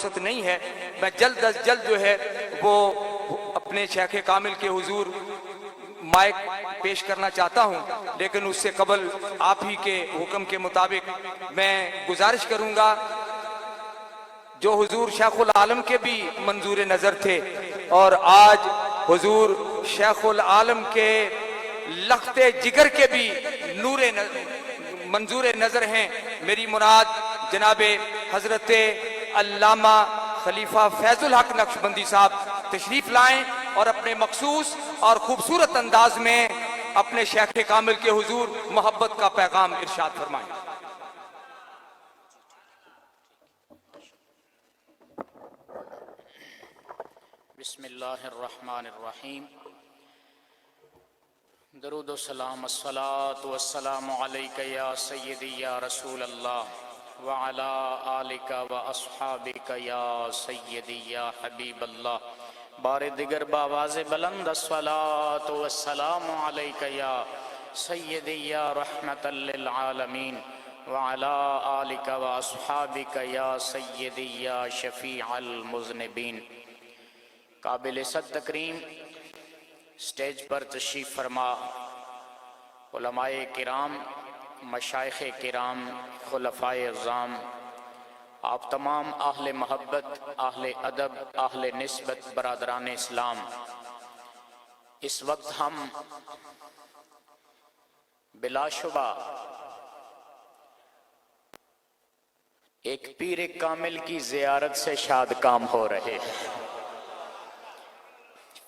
فرصت نہیں ہے، میں جلد از جلد جو ہے وہ اپنے شیخ کامل کے حضور مائک پیش کرنا چاہتا ہوں، لیکن اس سے قبل آپ ہی کے حکم کے مطابق میں گزارش کروں گا، جو حضور شیخ العالم کے بھی منظور نظر تھے اور آج حضور شیخ العالم کے لخت جگر کے بھی منظور نظر ہیں، میری مراد جناب حضرت علامہ خلیفہ فیض الحق نقشبندی صاحب تشریف لائیں اور اپنے مخصوص اور خوبصورت انداز میں اپنے شیخ کامل کے حضور محبت کا پیغام ارشاد فرمائیں۔ بسم اللہ الرحمن الرحیم، درود و سلام، الصلاة والسلام علیکہ یا سیدی یا رسول اللہ وعلا آلک و اصحابک یا سیدی یا حبیب اللہ۔ بار دیگر بآواز بلند، الصلاة والسلام علیکہ یا سیدی یا رحمت للعالمین وعلا آلک و اصحابک یا سیدی یا شفیع المذنبین۔ قابل عزت تکریم سٹیج پر تشریف فرما علماء کرام، مشائخ کرام، خلفائے اعظام، آپ تمام اہل محبت، اہل ادب، اہل نسبت، برادران اسلام، اس وقت ہم بلا شبہ ایک پیر کامل کی زیارت سے شاد کام ہو رہے ہیں۔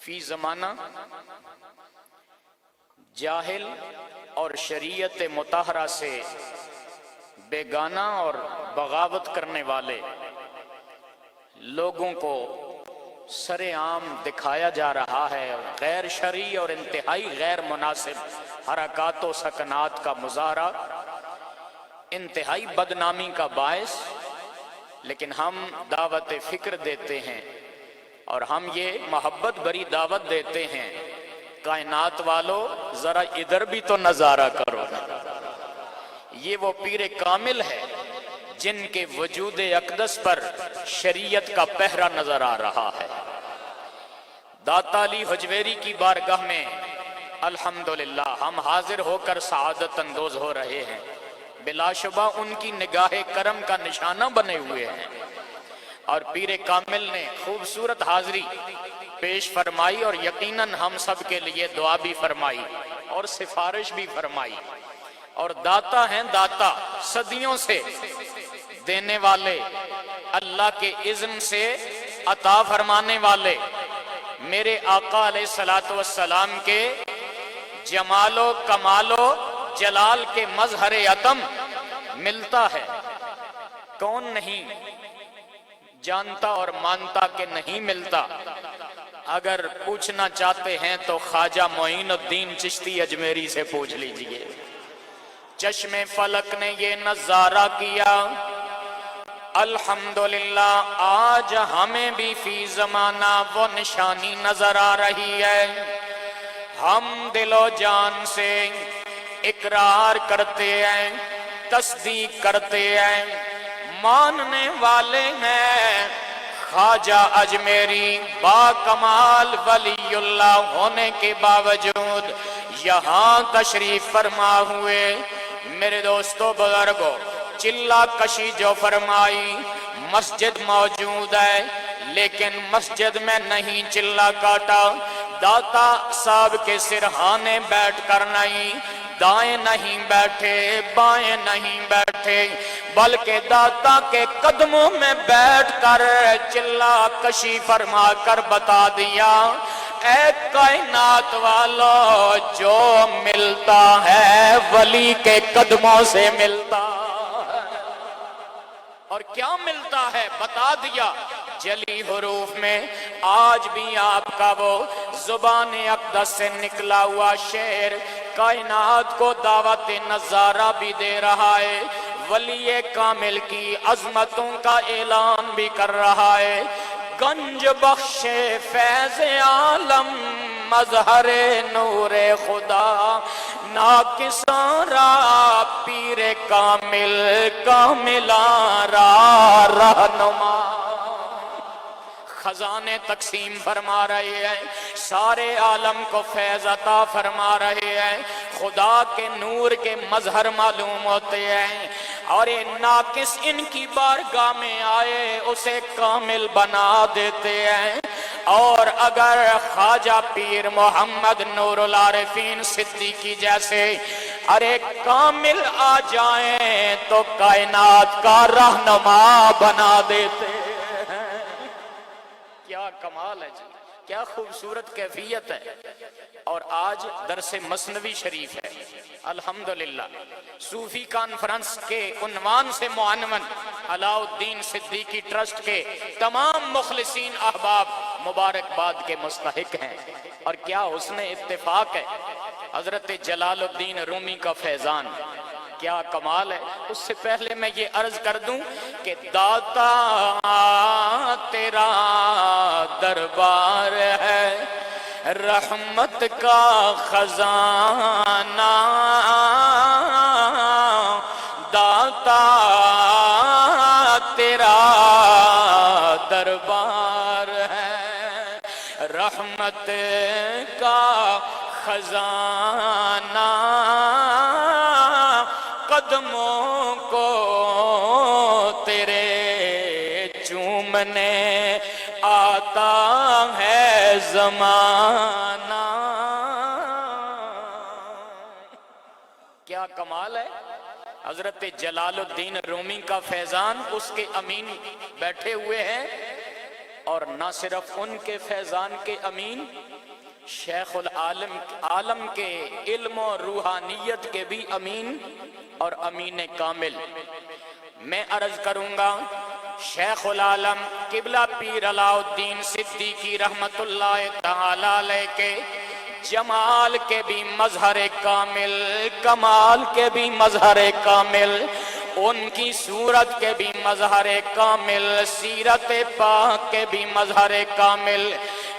فی زمانہ جاہل اور شریعت مطہرہ سے بیگانہ اور بغاوت کرنے والے لوگوں کو سر عام دکھایا جا رہا ہے، غیر شرعی اور انتہائی غیر مناسب حرکات و سکنات کا مظاہرہ، انتہائی بدنامی کا باعث۔ لیکن ہم دعوت فکر دیتے ہیں اور ہم یہ محبت بری دعوت دیتے ہیں، کائنات والو ذرا ادھر بھی تو نظارہ کرو۔ یہ وہ پیر کامل ہے جن کے وجود اقدس پر شریعت کا پہرا نظر آ رہا ہے۔ داتا علی حجویری کی بارگاہ میں الحمدللہ ہم حاضر ہو کر سعادت اندوز ہو رہے ہیں، بلا شبہ ان کی نگاہ کرم کا نشانہ بنے ہوئے ہیں، اور پیر کامل نے خوبصورت حاضری پیش فرمائی اور یقیناً ہم سب کے لیے دعا بھی فرمائی اور سفارش بھی فرمائی۔ اور داتا ہیں، داتا صدیوں سے دینے والے، اللہ کے اذن سے عطا فرمانے والے، میرے آقا علیہ السلام کے جمال و کمال و جلال کے مظہر عتم ملتا ہے۔ کون نہیں جانتا اور مانتا کہ نہیں ملتا؟ اگر پوچھنا چاہتے ہیں تو خواجہ معین الدین چشتی اجمیری سے پوچھ لیجئے۔ چشم فلک نے یہ نظارہ کیا، الحمدللہ آج ہمیں بھی فی زمانہ وہ نشانی نظر آ رہی ہے۔ ہم دل و جان سے اقرار کرتے ہیں، تصدیق کرتے ہیں، ماننے والے ہیں۔ خواجہ اجمیری با کمال ولی اللہ ہونے کے باوجود یہاں تشریف فرما ہوئے۔ میرے دوستو بزرگو، چلہ کشی جو فرمائی، مسجد موجود ہے لیکن مسجد میں نہیں چلہ کاٹا، داتا صاحب کے سرہانے بیٹھ کر نہیں، دائیں نہیں بیٹھے، بائیں نہیں بیٹھے، بلکہ داتا کے قدموں میں بیٹھ کر چلہ کشی فرما کر بتا دیا، اے کائنات والو جو ملتا ہے ولی کے قدموں سے ملتا ہے۔ اور کیا ملتا ہے بتا دیا جلی حروف میں۔ آج بھی آپ کا وہ زبان اقدس سے نکلا ہوا شعر کائنات کو دعوت نظارہ بھی دے رہا ہے، ولی کامل کی عظمتوں کا اعلان بھی کر رہا ہے۔ گنج بخش فیض عالم مظہر نور خدا، ناقصاں را پیر کامل کاملاں را رہنما۔ خزانے تقسیم فرما رہے ہیں، سارے عالم کو فیض عطا فرما رہے ہیں، خدا کے نور کے مظہر معلوم ہوتے ہیں، اور یہ ناقص ان کی بارگاہ میں آئے اسے کامل بنا دیتے ہیں۔ اور اگر خواجہ پیر محمد نور العارفین صدیقی جیسے ارے کامل آ جائیں تو کائنات کا رہنما بنا دیتے ہیں۔ کیا کمال ہے جی، کیا خوبصورت کیفیت ہے۔ اور آج درس مثنوی شریف ہے، الحمدللہ صوفی کانفرنس کے عنوان سے معنون علاء الدین صدیقی ٹرسٹ کے تمام مخلصین احباب مبارکباد کے مستحق ہیں۔ اور کیا حسن اتفاق ہے، حضرت جلال الدین رومی کا فیضان، کیا کمال ہے۔ اس سے پہلے میں یہ عرض کر دوں کہ داتا تیرا دربار ہے، رحمت کا خزانہ، داتا تیرا دربار ہے، رحمت کا خزانہ، قدموں کو تیرے چومنے آتا ہے زمانہ۔ کیا کمال ہے۔ حضرت جلال الدین رومی کا فیضان، اس کے امین بیٹھے ہوئے ہیں، اور نہ صرف ان کے فیضان کے امین، شیخ العالم کے علم و روحانیت کے بھی امین اور امین کامل۔ میں عرض کروں گا شیخ العالم قبلہ پیر علاء الدین صدیقی رحمت اللہ تعالی علیہ کے جمال کے بھی مظہر کامل، کمال کے بھی مظہر کامل، ان کی صورت کے بھی مظہر کامل، سیرت پاک کے بھی مظہر کامل۔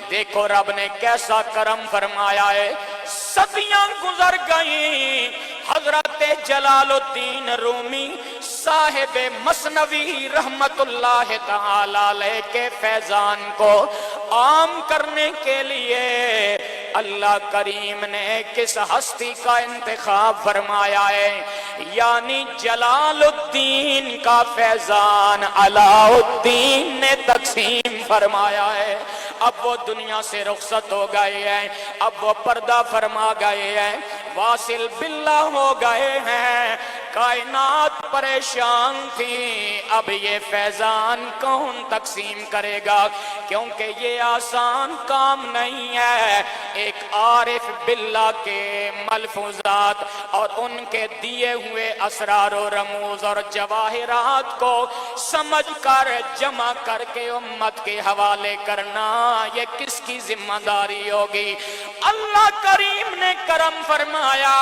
دیکھو رب نے کیسا کرم فرمایا ہے، صدیاں گزر گئیں، حضرت جلال الدین رومی صاحب مثنوی رحمت اللہ تعالی علیہ کے فیضان کو عام کرنے کے لیے اللہ کریم نے کس ہستی کا انتخاب فرمایا ہے، یعنی جلال الدین کا فیضان علاء الدین نے تقسیم فرمایا ہے۔ اب وہ دنیا سے رخصت ہو گئے ہیں، اب وہ پردہ فرما گئے ہیں، واصل باللہ ہو گئے ہیں، کائنات پریشان تھی، اب یہ فیضان کون تقسیم کرے گا، کیونکہ یہ آسان کام نہیں ہے۔ ایک عارف باللہ کے ملفوظات اور ان کے دیے ہوئے اسرار و رموز اور جواہرات کو سمجھ کر جمع کر کے امت کے حوالے کرنا، یہ کس کی ذمہ داری ہوگی؟ اللہ کریم نے کرم فرمایا،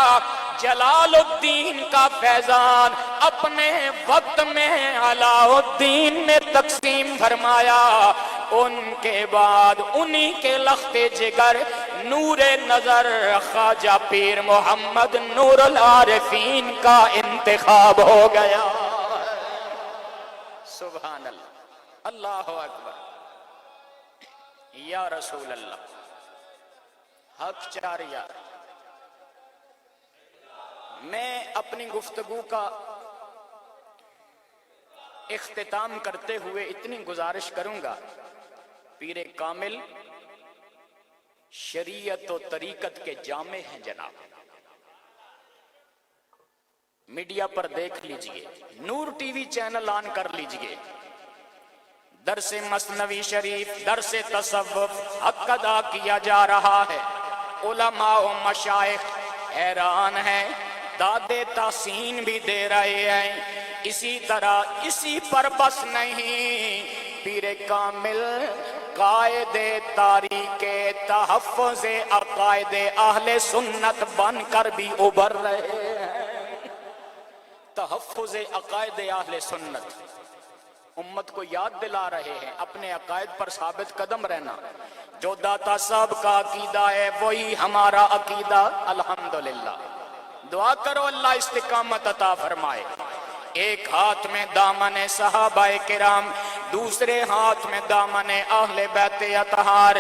جلال الدین کا فیضان اپنے وقت میں علاء الدین نے تقسیم فرمایا، ان کے بعد انہی کے لخت جگر نور نظر خواجہ پیر محمد نور العارفین کا انتخاب ہو گیا۔ سبحان اللہ، اللہ اکبر، یا رسول اللہ، حق چار یار۔ میں اپنی گفتگو کا اختتام کرتے ہوئے اتنی گزارش کروں گا، پیر کامل شریعت و طریقت کے جامع ہیں جناب، میڈیا پر دیکھ لیجئے، نور ٹی وی چینل آن کر لیجئے، درس مثنوی شریف، درس تصوف حق ادا کیا جا رہا ہے، علماء و مشائخ حیران ہیں، دادے تحسین بھی دے رہے ہیں۔ اسی طرح اسی پر بس نہیں، پیر کامل قائد تاریخ تحفظ عقائد اہل سنت بن کر بھی ابھر رہے ہیں۔ تحفظ عقائد اہل سنت، امت کو یاد دلا رہے ہیں اپنے عقائد پر ثابت قدم رہنا، جو داتا صاحب کا عقیدہ ہے وہی ہمارا عقیدہ، الحمدللہ۔ دعا کرو اللہ استقامت عطا فرمائے۔ ایک ہاتھ میں دامن صحابہ کرام، دوسرے ہاتھ میں دامن اہل بیت اطہار،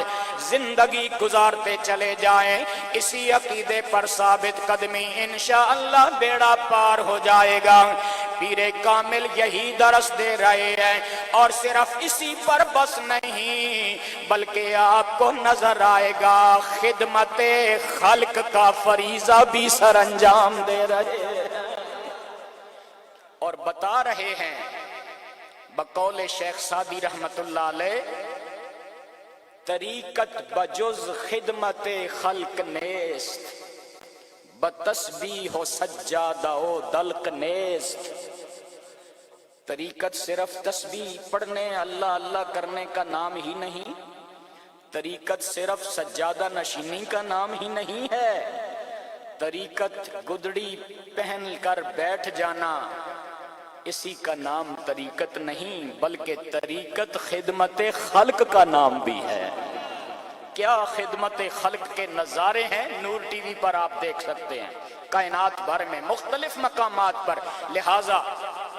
زندگی گزارتے چلے جائیں اسی عقیدے پر ثابت قدمی، انشاءاللہ بیڑا پار ہو جائے گا۔ پیر کامل یہی درس دے رہے ہیں، اور صرف اسی پر بس نہیں بلکہ آپ کو نظر آئے گا خدمت خلق کا فریضہ بھی سر انجام دے رہے ہیں، اور بتا رہے ہیں بقول شیخ سعدی رحمت اللہ علیہ، طریقت بجز خدمت خلق نیست، بتسبیح و سجادہ و دلق نیست۔ طریقت صرف تسبیح پڑھنے اللہ اللہ کرنے کا نام ہی نہیں، طریقت صرف سجادہ نشینی کا نام ہی نہیں ہے، طریقت گدڑی پہن کر بیٹھ جانا اسی کا نام طریقت نہیں، بلکہ طریقت خدمت خلق کا نام بھی ہے۔ کیا خدمت خلق کے نظارے ہیں، نور ٹی وی پر آپ دیکھ سکتے ہیں، کائنات بھر میں مختلف مقامات پر۔ لہٰذا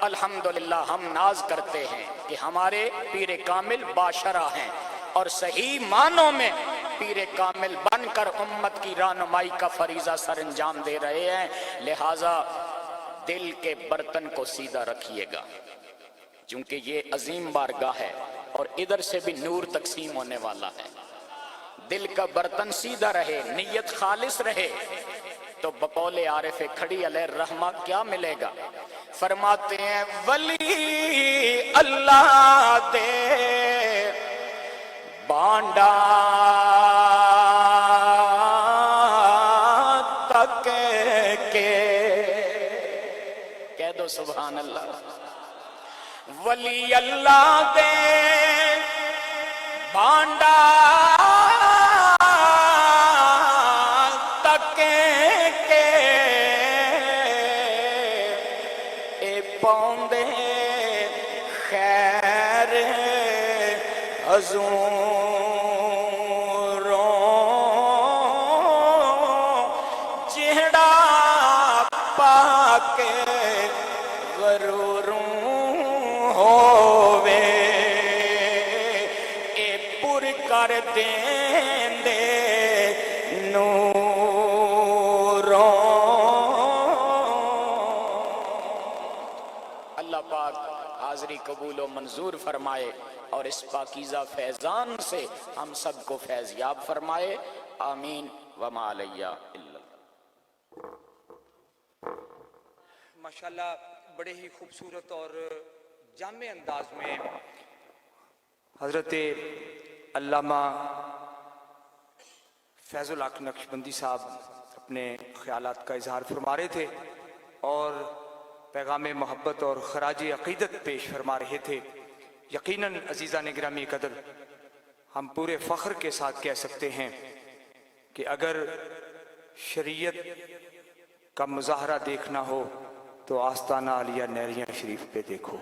الحمدللہ ہم ناز کرتے ہیں کہ ہمارے پیر کامل باشرہ ہیں، اور صحیح معنوں میں پیر کامل بن کر امت کی رہنمائی کا فریضہ سر انجام دے رہے ہیں۔ لہٰذا دل کے برتن کو سیدھا رکھیے گا، چونکہ یہ عظیم بارگاہ ہے اور ادھر سے بھی نور تقسیم ہونے والا ہے۔ دل کا برتن سیدھا رہے، نیت خالص رہے، تو بقول عارف کھڑی علیہ الرحمہ کیا ملے گا؟ فرماتے ہیں ولی اللہ دے بانڈا تک کے، کہہ دو سبحان اللہ، ولی اللہ دے بانڈا حضوروں جہڑا پاک غروروں ہووے اے پر کر دین دے نوروں۔ اللہ پاک حاضری قبول و منظور فرمائے اور اس پاکیزہ فیضان سے ہم سب کو فیض یاب فرمائے، آمین وما علیہ الا۔ ماشاءاللہ بڑے ہی خوبصورت اور جامع انداز میں حضرت علامہ فیض الحق نقشبندی صاحب اپنے خیالات کا اظہار فرما رہے تھے اور پیغام محبت اور خراج عقیدت پیش فرما رہے تھے۔ یقیناً عزیزان گرامی قدر ہم پورے فخر کے ساتھ کہہ سکتے ہیں کہ اگر شریعت کا مظاہرہ دیکھنا ہو تو آستانہ عالیہ نیریاں شریف پہ دیکھو،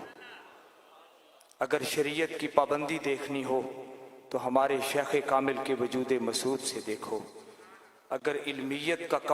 اگر شریعت کی پابندی دیکھنی ہو تو ہمارے شیخ کامل کے وجود مسعود سے دیکھو، اگر علمیت کا کمال